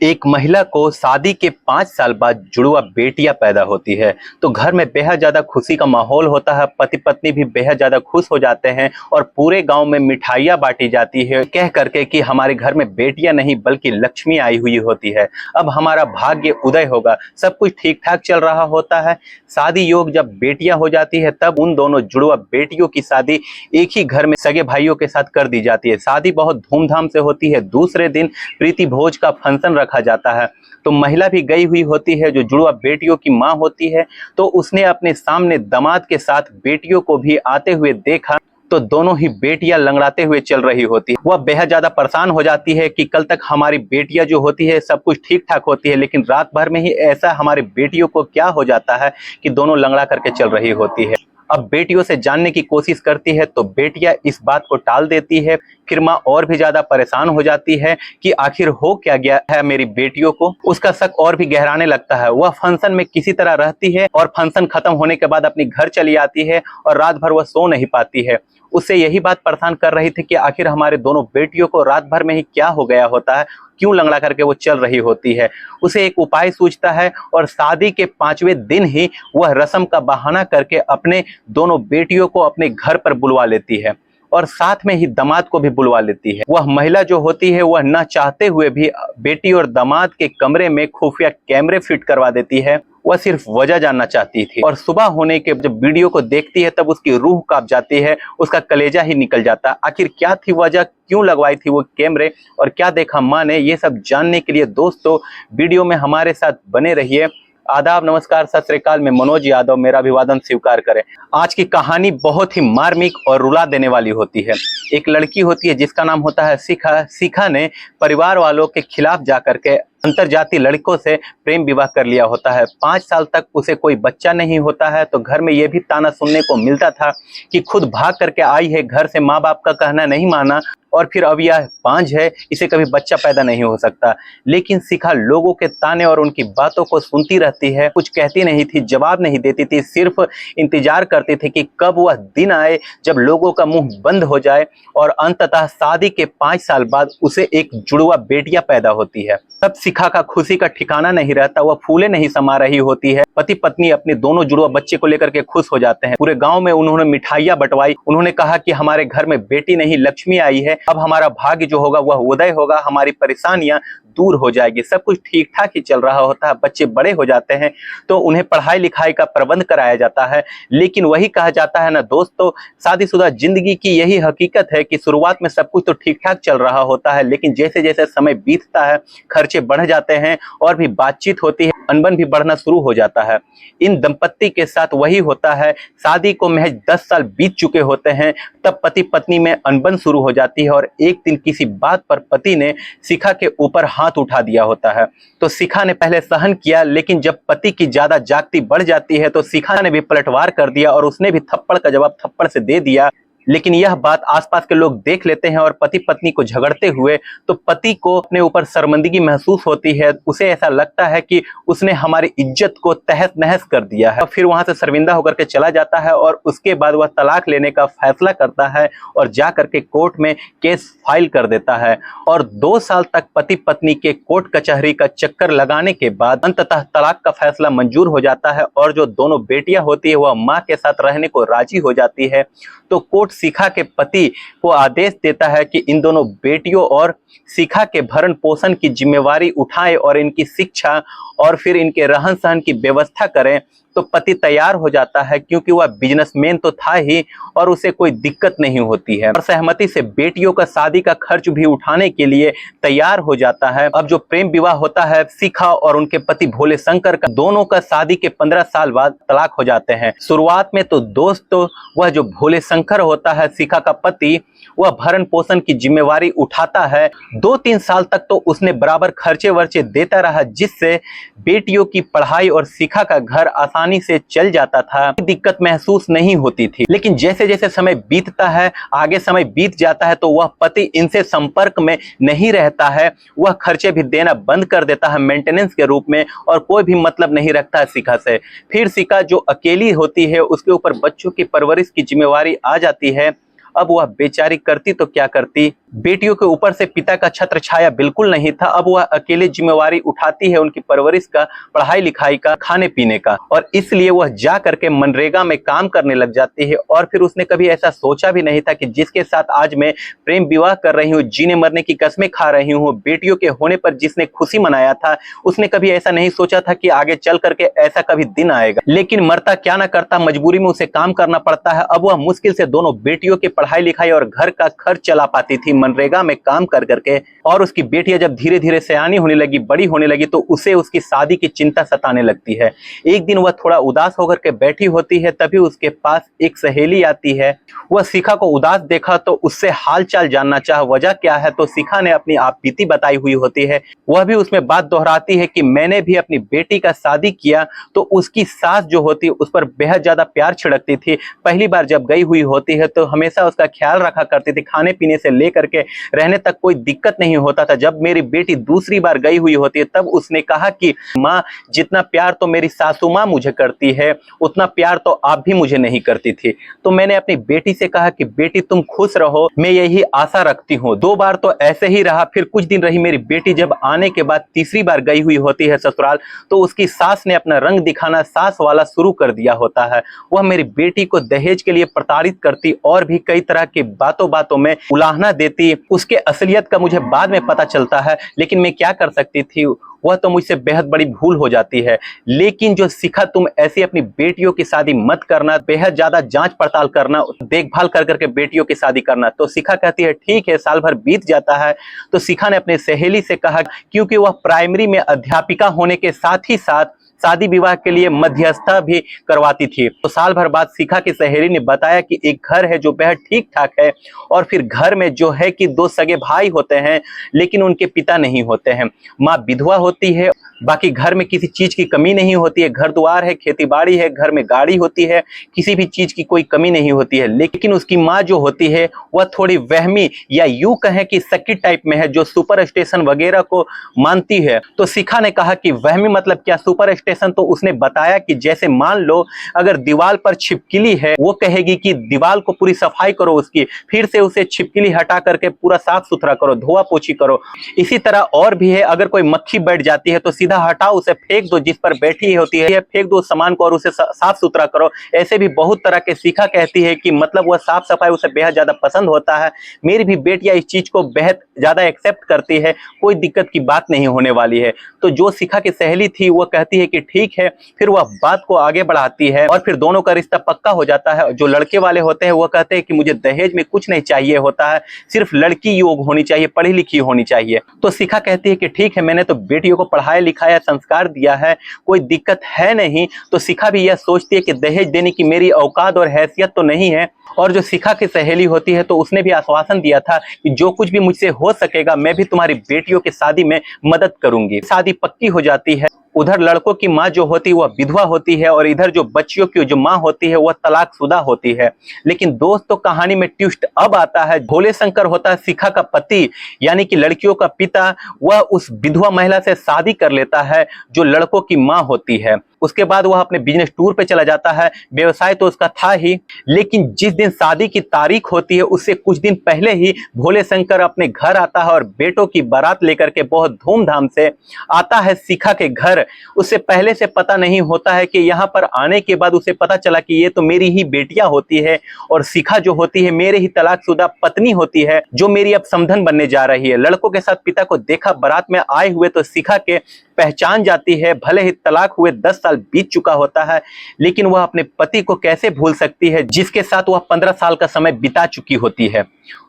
एक महिला को शादी के 5 साल बाद जुड़वा बेटियां पैदा होती है तो घर में बेहद ज्यादा खुशी का माहौल होता है। पति पत्नी भी बेहद ज्यादा खुश हो जाते हैं और पूरे गांव में मिठाइयां बांटी जाती है कह करके कि हमारे घर में बेटियां नहीं बल्कि लक्ष्मी आई हुई होती है। अब हमारा भाग्य उदय होगा, सब कुछ ठीक ठाक चल रहा होता है। शादी योग जब बेटियां हो जाती है तब उन दोनों जुड़वा बेटियों की शादी एक ही घर में सगे भाइयों के साथ कर दी जाती है। शादी बहुत धूमधाम से होती है। दूसरे दिन प्रीति भोज का फंक्शन रखा जाता है तो महिला भी गई हुई होती है जो जुड़वा बेटियों की मां होती है। तो उसने अपने सामने दामाद के साथ बेटियों को भी आते हुए देखा तो दोनों ही बेटियां लंगड़ाते हुए चल रही होती है। वह बेहद ज्यादा परेशान हो जाती है कि कल तक हमारी बेटियां जो होती है सब कुछ ठीक ठाक होती है, लेकिन रात भर में ही ऐसा हमारे बेटियों को क्या हो जाता है कि दोनों लंगड़ा करके चल रही होती है। अब बेटियों से जानने की कोशिश करती है तो बेटियां इस बात को टाल देती है। फिर माँ और भी ज्यादा परेशान हो जाती है कि आखिर हो क्या गया है मेरी बेटियों को। उसका शक और भी गहराने लगता है। वह फंक्शन में किसी तरह रहती है और फंक्शन खत्म होने के बाद अपनी घर चली आती है और रात भर वह सो नहीं पाती है। उससे यही बात परेशान कर रही थी कि आखिर हमारे दोनों बेटियों को रात भर में ही क्या हो गया होता है, क्यों लंगड़ा करके वो चल रही होती है। उसे एक उपाय सूझता है और शादी के 5वें दिन ही वह रस्म का बहाना करके अपने दोनों बेटियों को अपने घर पर बुलवा लेती है और साथ में ही दामाद को भी बुलवा लेती है। वह महिला जो होती है वह न चाहते हुए भी बेटी और दामाद के कमरे में खुफिया कैमरे फिट करवा देती है। वह सिर्फ वजह जानना चाहती थी और सुबह होने के जब वीडियो को देखती है तब उसकी रूह कांप जाती है, उसका कलेजा ही निकल जाता है। आखिर क्या थी वजह, क्यों लगवाई थी वो कैमरे और क्या देखा माँ ने, ये सब जानने के लिए दोस्तों वीडियो में हमारे साथ बने रहिए। आदाब, नमस्कार, सत श्री अकाल। मैं मनोज यादव, मेरा अभिवादन स्वीकार करें। आज की कहानी बहुत ही मार्मिक और रुला देने वाली होती है। एक लड़की होती है जिसका नाम होता है शिखा। शिखा ने परिवार वालों के खिलाफ जाकर के अंतरजातीय लड़कों से प्रेम विवाह कर लिया होता है। 5 साल तक उसे कोई बच्चा नहीं होता है तो घर में यह भी ताना सुनने को मिलता था कि खुद भाग करके आई है घर से, माँ बाप का कहना नहीं माना और फिर अब यह बांझ है, इसे कभी बच्चा पैदा नहीं हो सकता। लेकिन शिखा लोगों के ताने और उनकी बातों को सुनती रहती है, कुछ कहती नहीं थी, जवाब नहीं देती थी, सिर्फ इंतजार करती थी कि कब वह दिन आए जब लोगों का मुंह बंद हो जाए। और अंततः शादी के 5 साल बाद उसे एक जुड़वा बेटियां पैदा होती है। तब शिखा का खुशी का ठिकाना नहीं रहता, वह फूले नहीं समा रही होती है। पति पत्नी अपने दोनों जुड़वा बच्चे को लेकर के खुश हो जाते हैं। पूरे गांव में उन्होंने मिठाइयां बंटवाई। उन्होंने कहा कि हमारे घर में बेटी नहीं लक्ष्मी आई है, अब हमारा भाग्य जो होगा वह उदय होगा, हमारी परेशानियां दूर हो जाएगी। सब कुछ ठीक ठाक ही चल रहा होता है। बच्चे बड़े हो जाते हैं तो उन्हें पढ़ाई लिखाई का प्रबंध कराया जाता है। लेकिन वही कहा जाता है ना दोस्तों, शादीशुदा जिंदगी की यही हकीकत है कि शुरुआत में सब कुछ तो ठीक ठाक चल रहा होता है, लेकिन जैसे जैसे समय बीतता है खर्चे बढ़ जाते हैं और भी बातचीत होती है, अनबन भी बढ़ना शुरू हो जाता है। इन दंपत्ति के साथ वही होता है। शादी को महज 10 साल बीत चुके होते हैं तब पति पत्नी में अनबन शुरू हो जाती है और एक दिन किसी बात पर पति ने शिखा के ऊपर हाथ उठा दिया होता है। तो शिखा ने पहले सहन किया, लेकिन जब पति की ज्यादा जागती बढ़ जाती है तो शिखा ने भी पलटवार कर दिया और उसने भी थप्पड़ का जवाब थप्पड़ से दे दिया। लेकिन यह बात आसपास के लोग देख लेते हैं और पति पत्नी को झगड़ते हुए तो पति को अपने ऊपर शर्मिंदगी महसूस होती है। उसे ऐसा लगता है कि उसने हमारी इज्जत को तहस नहस कर दिया है। फिर वहां से शर्मिंदा होकर के चला जाता है और उसके बाद वह तलाक लेने का फैसला करता है और जा करके कोर्ट में केस फाइल कर देता है। और 2 साल तक पति पत्नी के कोर्ट कचहरी का चक्कर लगाने के बाद अंततः तलाक का फैसला मंजूर हो जाता है और जो दोनों बेटियां होती है वह माँ के साथ रहने को राजी हो जाती है। तो कोर्ट शिखा के पति को आदेश देता है कि इन दोनों बेटियों और शिखा के भरण पोषण की जिम्मेवारी उठाएं और इनकी शिक्षा और फिर इनके रहन सहन की व्यवस्था करें। तो पति तैयार हो जाता है क्योंकि वह बिजनेसमैन तो था ही और उसे कोई दिक्कत नहीं होती है और सहमति से बेटियों का शादी का खर्च भी उठाने के लिए तैयार हो जाता है। अब जो प्रेम विवाह होता है शिखा और उनके पति भोले शंकर का, दोनों का शादी के 15 साल बाद तलाक हो जाते हैं। शुरुआत में तो दोस्तों वह जो भोले शंकर होता है शिखा का पति, वह भरण पोषण की जिम्मेवारी उठाता है। 2-3 साल तक तो उसने बराबर खर्चे वर्चे देता रहा, जिससे बेटियों की पढ़ाई और शिखा का घर आसानी से चल जाता था, दिक्कत महसूस नहीं होती थी। लेकिन जैसे जैसे समय बीतता है, आगे समय बीत जाता है तो वह पति इनसे संपर्क में नहीं रहता है। वह खर्चे भी देना बंद कर देता है मेंटेनेंस के रूप में और कोई भी मतलब नहीं रखता है शिखा से। फिर शिखा जो अकेली होती है उसके ऊपर बच्चों की परवरिश की जिम्मेवारी आ जाती है। अब वह बेचारी करती तो क्या करती, बेटियों के ऊपर से पिता का छत्र छाया बिल्कुल नहीं था। अब वह अकेले जिम्मेवारी उठाती है उनकी परवरिश का, पढ़ाई लिखाई का, खाने पीने का, और इसलिए वह जा करके मनरेगा में काम करने लग जाती है। और फिर उसने कभी ऐसा सोचा भी नहीं था कि जिसके साथ आज मैं प्रेम विवाह कर रही हूँ, जीने मरने की कस्में खा रही हूँ, बेटियों के होने पर जिसने खुशी मनाया था, उसने कभी ऐसा नहीं सोचा था कि आगे चल करके ऐसा कभी दिन आएगा। लेकिन मरता क्या ना करता, मजबूरी में उसे काम करना पड़ता है। अब वह मुश्किल से दोनों बेटियों की पढ़ाई लिखाई और घर का खर्च चला पाती थी मनरेगा में काम कर करके। और उसकी बेटियां जब धीरे धीरे सयानी होने लगी, बड़ी होने लगी, तो उसे उसकी शादी की चिंता सताने लगती है। एक दिन वह थोड़ा उदास होकर के बैठी होती है, तभी उसके पास एक सहेली आती है। वह शिखा को उदास देखा तो उससे हाल चाल जानना चाहा, वजह क्या है। तो शिखा ने अपनी आपबीती बताई हुई होती है। वह भी उसमें बात दोहराती है कि मैंने भी अपनी बेटी का शादी किया तो उसकी सास जो होती है उस पर बेहद ज्यादा प्यार छिड़कती थी। पहली बार जब गई हुई होती है तो हमेशा उसका ख्याल रखा करती थी, खाने पीने से लेकर के रहने तक कोई दिक्कत नहीं होता था। जब मेरी बेटी दूसरी बार गई हुई होती है तब उसने कहा कि माँ, जितना प्यार तो मेरी सासू माँ मुझे करती है उतना प्यार तो आप भी मुझे नहीं करती थी। तो मैंने अपनी बेटी से कहा कि बेटी तुम खुश रहो, मैं यही आशा रखती हूँ। 2 बार तो ऐसे ही रहा। फिर कुछ दिन रही मेरी बेटी, जब आने के बाद तीसरी बार गई हुई होती है ससुराल, तो उसकी सास ने अपना रंग दिखाना सास वाला शुरू कर दिया होता है। वह मेरी बेटी को दहेज के लिए प्रताड़ित करती और भी कई तरह की बातों बातों में उलाहना देती। उसके असलियत का मुझे बाद में पता चलता है, लेकिन मैं क्या कर सकती थी, वह तो मुझसे बेहद बड़ी भूल हो जाती है। लेकिन जो शिखा, तुम ऐसी अपनी बेटियों की शादी मत करना, बेहद ज्यादा जांच पड़ताल करना, देखभाल कर करके बेटियों की शादी करना। तो शिखा कहती है ठीक है। साल भर बीत जाता है तो शिखा ने अपनी सहेली से कहा, क्योंकि वह प्राइमरी में अध्यापिका होने के साथ ही साथ शादी विवाह के लिए मध्यस्थता भी करवाती थी। तो साल भर बाद शिखा की सहेली ने बताया कि एक घर है जो बेहद ठीक ठाक है, और फिर घर में जो है कि 2 सगे भाई होते हैं लेकिन उनके पिता नहीं होते हैं। माँ विधवा होती है, बाकी घर में किसी चीज की कमी नहीं होती है। घर द्वार है, खेती बाड़ी है, घर में गाड़ी होती है, किसी भी चीज की कोई कमी नहीं होती है। लेकिन उसकी माँ जो होती है वह थोड़ी वहमी, या यूं कहें कि सकी टाइप में है, जो सुपर स्टेशन वगैरह को मानती है। तो शिखा ने कहा कि वहमी मतलब क्या, सुपर स्टेशन? तो उसने बताया कि जैसे मान लो अगर दीवार पर छिपकली है, वो कहेगी कि दीवार को पूरी सफाई करो उसकी, फिर से उसे छिपकली हटा करके पूरा साफ सुथरा करो, धोआ पोछी करो। इसी तरह और भी है, अगर कोई मक्खी बैठ जाती है तो सीधा हटाओ, उसे फेंक दो, जिस पर बैठी होती है फेंक दो सामान को और उसे साफ सुथरा करो। ऐसे भी बहुत तरह के। शिखा कहती है कि मतलब वह साफ सफाई उसे बेहद ज्यादा पसंद होता है। मेरी भी बेटियां इस चीज को बेहद ज्यादा एक्सेप्ट करती है, कोई दिक्कत की बात नहीं होने वाली है। तो जो शिखा की सहेली थी वो कहती है कि ठीक है। फिर वह बात को आगे बढ़ाती है और फिर दोनों का रिश्ता पक्का हो जाता है। जो लड़के वाले होते हैं वो कहते हैं कि मुझे दहेज में कुछ नहीं चाहिए होता है, सिर्फ लड़की योग होनी चाहिए, पढ़ी लिखी होनी चाहिए। तो शिखा कहती है कि ठीक है, मैंने तो बेटियों को पढ़ाया लिखाया, संस्कार दिया है, कोई दिक्कत है नहीं। तो शिखा भी यह सोचती है कि दहेज देने की मेरी औकात और हैसियत तो नहीं है। और जो शिखा की सहेली होती है तो उसने भी आश्वासन दिया था कि जो कुछ भी मुझसे हो सकेगा मैं भी तुम्हारी बेटियों की शादी में मदद करूंगी। शादी पक्की हो जाती है। उधर लड़कों की माँ जो होती है वह विधवा होती है, और इधर जो बच्चियों की जो माँ होती है वह तलाकशुदा होती है। लेकिन दोस्तों, कहानी में ट्विस्ट अब आता है। भोले शंकर होता है शिखा का पति, यानी कि लड़कियों का पिता। वह उस विधवा महिला से शादी कर लेता है जो लड़कों की माँ होती है। उसके बाद वह अपने बिजनेस टूर पे चला जाता है। व्यवसाय तो उसका था ही, लेकिन जिस दिन शादी की तारीख होती है उससे कुछ दिन पहले ही भोले शंकर अपने घर आता है और बेटों की बारात लेकर के बहुत धूमधाम से आता है शिखा के घर। उसे पहले से पता नहीं होता है कि यहाँ पर आने के बाद उसे पता चला कि ये तो मेरी ही बेटियां होती है, और शिखा जो होती है मेरे ही तलाकशुदा पत्नी होती है, जो मेरी अब समधन बनने जा रही है। लड़कों के साथ पिता को देखा बारात में आए हुए तो शिखा के पहचान जाती है। भले ही तलाक हुए 10 साल बीत चुका होता है, लेकिन वह अपने पति को कैसे भूल सकती है जिसके साथ वह 15 साल का समय बिता चुकी होती है।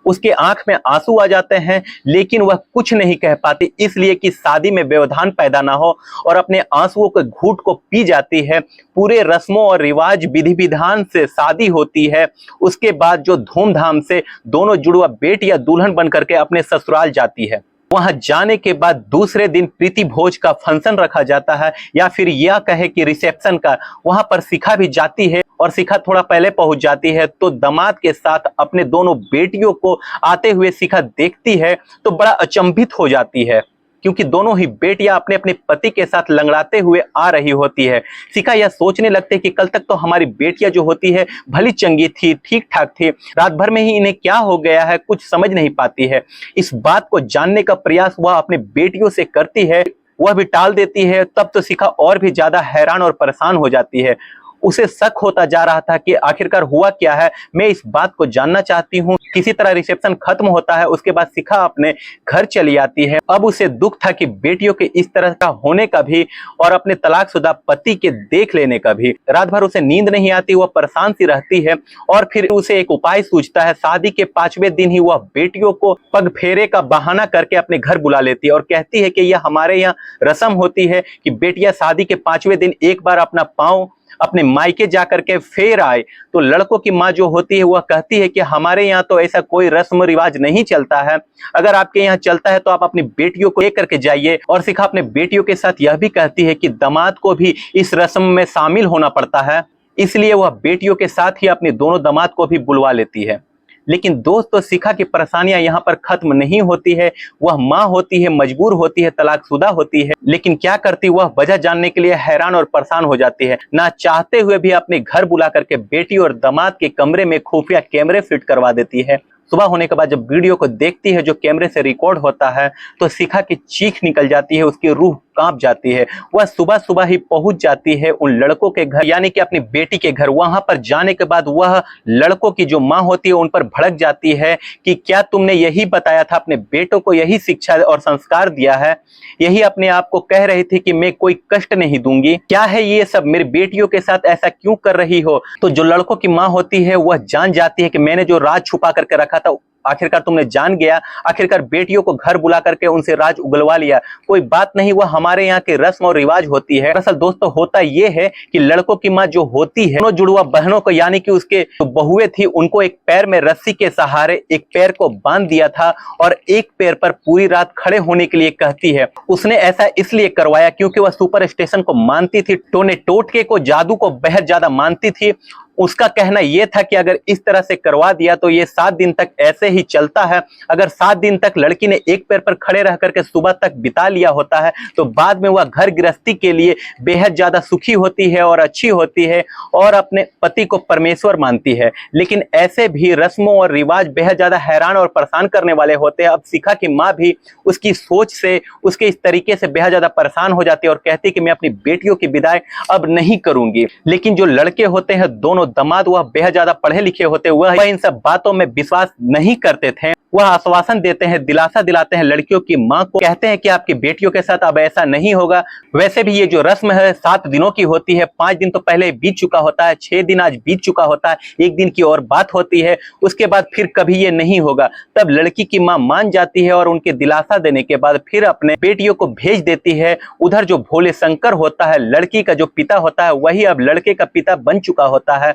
उसके आंख में आंसू आ जाते हैं, लेकिन वह कुछ नहीं कह पाती, इसलिए कि शादी में व्यवधान पैदा ना हो, और अपने आंसुओं के घूंट को पी जाती है। पूरे रस्मों और रिवाज विधि विधान से शादी होती है। उसके बाद जो धूमधाम से दोनों जुड़वा बेटियां दुल्हन बन करके अपने ससुराल जाती है। वहां जाने के बाद दूसरे दिन प्रीति भोज का फंक्शन रखा जाता है, या फिर यह कहे कि रिसेप्शन का। वहां पर शिखा भी जाती है, और शिखा थोड़ा पहले पहुंच जाती है। तो दामाद के साथ अपने दोनों बेटियों को आते हुए शिखा देखती है तो बड़ा अचंभित हो जाती है क्योंकि दोनों ही बेटियां अपने अपने पति के साथ लंगड़ाते हुए आ रही होती है। शिखा यह सोचने लगते कि कल तक तो हमारी बेटियां जो होती है भली चंगी थी, ठीक ठाक थी, रात भर में ही इन्हें क्या हो गया है, कुछ समझ नहीं पाती है। इस बात को जानने का प्रयास वह अपने बेटियों से करती है, वह भी टाल देती है। तब तो शिखा और भी ज्यादा हैरान और परेशान हो जाती है। उसे शक होता जा रहा था कि आखिरकार हुआ क्या है, मैं इस बात को जानना चाहती हूँ। किसी तरह रिसेप्शन खत्म होता है, उसके बाद शिखा अपने घर चली आती है। अब उसे दुख था कि बेटियों के इस तरह का होने का भी और अपने तलाकशुदा पति के देख लेने का भी। रात भर उसे नींद नहीं आती, वह परेशान सी रहती है और फिर उसे एक उपाय सूझता है। शादी के 5वें दिन ही वह बेटियों को पग फेरे का बहाना करके अपने घर बुला लेती है और कहती है कि यह हमारे यहाँ रस्म होती है कि बेटियां शादी के 5वें दिन एक बार अपना पांव अपने मायके जाकर के फेर आए। तो लड़कों की माँ जो होती है वह कहती है कि हमारे यहाँ तो ऐसा कोई रस्म रिवाज नहीं चलता है, अगर आपके यहाँ चलता है तो आप अपनी बेटियों को लेकर के जाइए। और शिखा अपने बेटियों के साथ यह भी कहती है कि दामाद को भी इस रस्म में शामिल होना पड़ता है, इसलिए वह बेटियों के साथ ही अपने दोनों दामाद को भी बुलवा लेती है। लेकिन दोस्तों, शिखा की परेशानियां यहाँ पर खत्म नहीं होती है। वह माँ होती है, मजबूर होती है, तलाकशुदा होती है, लेकिन क्या करती वह वजह जानने के लिए हैरान और परेशान हो जाती है। ना चाहते हुए भी अपने घर बुला करके बेटी और दामाद के कमरे में खुफिया कैमरे फिट करवा देती है। सुबह होने के बाद जब वीडियो को देखती है जो कैमरे से रिकॉर्ड होता है, तो शिखा की चीख निकल जाती है, उसकी रूह कांप जाती है। वह सुबह सुबह ही पहुंच जाती है उन लड़कों के घर, यानी कि अपनी बेटी के घर। वहां पर जाने के बाद वह लड़कों की जो माँ होती है उन पर भड़क जाती है कि क्या तुमने यही बताया था, अपने बेटों को यही शिक्षा और संस्कार दिया है, यही अपने आप को कह रही थी कि मैं कोई कष्ट नहीं दूंगी, क्या है ये सब, मेरी बेटियों के साथ ऐसा क्यों कर रही हो। तो जो लड़कों की माँ होती है वह जान जाती है कि मैंने जो राज छुपा करके रखा था आखिरकार तुमने जान गया, आखिरकार बेटियों को घर बुला करके उनसे राज उगलवा लिया। कोई बात नहीं, वह हमारे यहाँ के रस्म और रिवाज होती है। दरअसल दोस्तों होता यह है कि लड़कों की माँ जो होती है, दोनों जुड़वा बहनों को यानी कि उसके जो बहुएं थी उनको एक पैर में रस्सी के सहारे एक पैर को बांध दिया था और एक पैर पर पूरी रात खड़े होने के लिए कहती है। उसने ऐसा इसलिए करवाया क्योंकि वह सुपर स्टेशन को मानती थी, टोने टोटके को, जादू को बेहद ज्यादा मानती थी। उसका कहना यह था कि अगर इस तरह से करवा दिया तो ये 7 दिन तक ऐसे ही चलता है। अगर 7 दिन तक लड़की ने एक पैर पर खड़े रह करके सुबह तक बिता लिया होता है तो बाद में वह घर गृहस्थी के लिए बेहद ज्यादा सुखी होती है और अच्छी होती है और अपने पति को परमेश्वर मानती है। लेकिन ऐसे भी रस्मों और रिवाज बेहद ज्यादा हैरान और परेशान करने वाले होते हैं। अब शिखा की माँ भी उसकी सोच से, उसके इस तरीके से बेहद ज्यादा परेशान हो जाती है और कहती है कि मैं अपनी बेटियों की विदाई अब नहीं करूंगी। लेकिन जो लड़के होते हैं दोनों दामाद, वह बेहद ज्यादा पढ़े लिखे होते, वह इन सब बातों में विश्वास नहीं करते थे। वह आश्वासन देते हैं, दिलासा दिलाते हैं लड़कियों की मां को, कहते हैं कि आपकी बेटियों के साथ अब ऐसा नहीं होगा। वैसे भी ये जो रस्म है 7 दिनों की होती है, 5 दिन तो पहले बीत चुका होता है, 6 दिन आज बीत चुका होता है, 1 दिन की और बात होती है, उसके बाद फिर कभी ये नहीं होगा। तब लड़की की मां मान जाती है और उनके दिलासा देने के बाद फिर अपने बेटियों को भेज देती है। उधर जो भोले शंकर होता है, लड़की का जो पिता होता है, वही अब लड़के का पिता बन चुका होता है।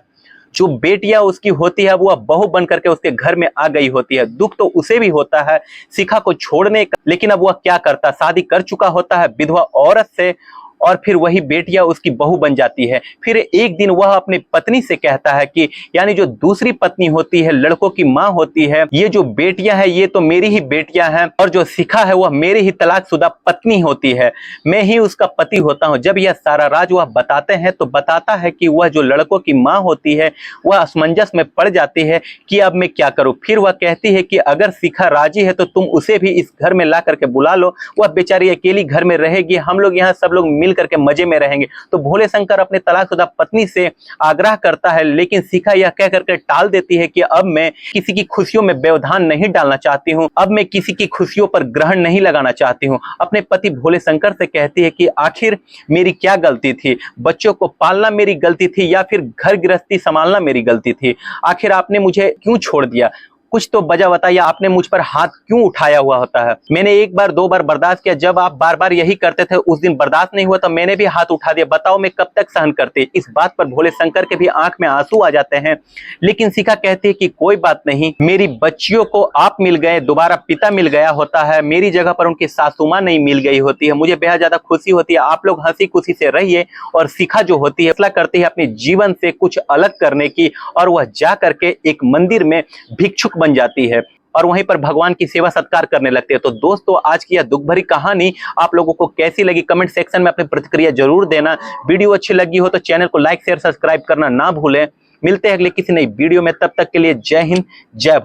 जो बेटियां उसकी होती है वह बहू बन करके उसके घर में आ गई होती है। दुख तो उसे भी होता है शिखा को छोड़ने का, लेकिन अब वह क्या करता, शादी कर चुका होता है विधवा औरत से और फिर वही बेटियां उसकी बहू बन जाती है। फिर एक दिन वह अपनी पत्नी से कहता है कि यानी जो दूसरी पत्नी होती है, लड़कों की माँ होती है, ये जो बेटियां हैं ये तो मेरी ही बेटियां हैं और जो शिखा है वह मेरी ही तलाकशुदा पत्नी होती है, मैं ही उसका पति होता हूं। जब यह सारा राज वह बताते हैं तो बताता है कि वह जो लड़कों की माँ होती है वह असमंजस में पड़ जाती है कि अब मैं क्या करूं। फिर वह कहती है कि अगर शिखा राजी है तो तुम उसे भी इस घर में ला करके बुला लो, वह बेचारी अकेली घर में रहेगी, हम लोग यहाँ सब लोग मिल करके मजे में रहेंगे। तो भोले शंकर अपने तलाकशुदा पत्नी से आग्रह करता है, लेकिन शिखा यह कह करके टाल देती है कि अब मैं किसी की खुशियों में व्यवधान नहीं डालना चाहती हूँ, अब मैं किसी की खुशियों पर ग्रहण नहीं लगाना चाहती हूँ। अपने पति भोले शंकर से कहती है कि आखिर मेरी क्या गलती थी, बच्चों को पालना मेरी गलती थी या फिर घर गृहस्थी संभालना मेरी गलती थी, आखिर आपने मुझे क्यों छोड़ दिया, कुछ तो वजह बताइए, आपने मुझ पर हाथ क्यों उठाया हुआ होता है। मैंने 1 बार 2 बार बर्दाश्त किया, जब आप बार बार यही करते थे उस दिन बर्दाश्त नहीं हुआ तो मैंने भी हाथ उठा दिया, बताओ मैं कब तक सहन करती। इस बात पर भोले शंकर के भी आंख में आंसू आ जाते हैं, लेकिन शिखा कहती है कि कोई बात नहीं, मेरी बच्चियों को आप मिल गए, दोबारा पिता मिल गया होता है, मेरी जगह पर उनकी सासू मां नहीं मिल गई होती है, मुझे बेहद ज्यादा खुशी होती है, आप लोग हंसी खुशी से रहिए। और शिखा जो होती है फैसला करती है अपने जीवन से कुछ अलग करने की और वह जा करके एक मंदिर में भिक्षुक बन जाती है। और वहीं पर भगवान की सेवा सत्कार करने लगते हैं। तो दोस्तों, आज की यह दुख भरी कहानी आप लोगों को कैसी लगी, कमेंट सेक्शन में अपनी प्रतिक्रिया जरूर देना। वीडियो अच्छी लगी हो तो चैनल को लाइक शेयर सब्सक्राइब करना ना भूलें। मिलते हैं अगले किसी नई वीडियो में, तब तक के लिए जय हिंद जय भारत।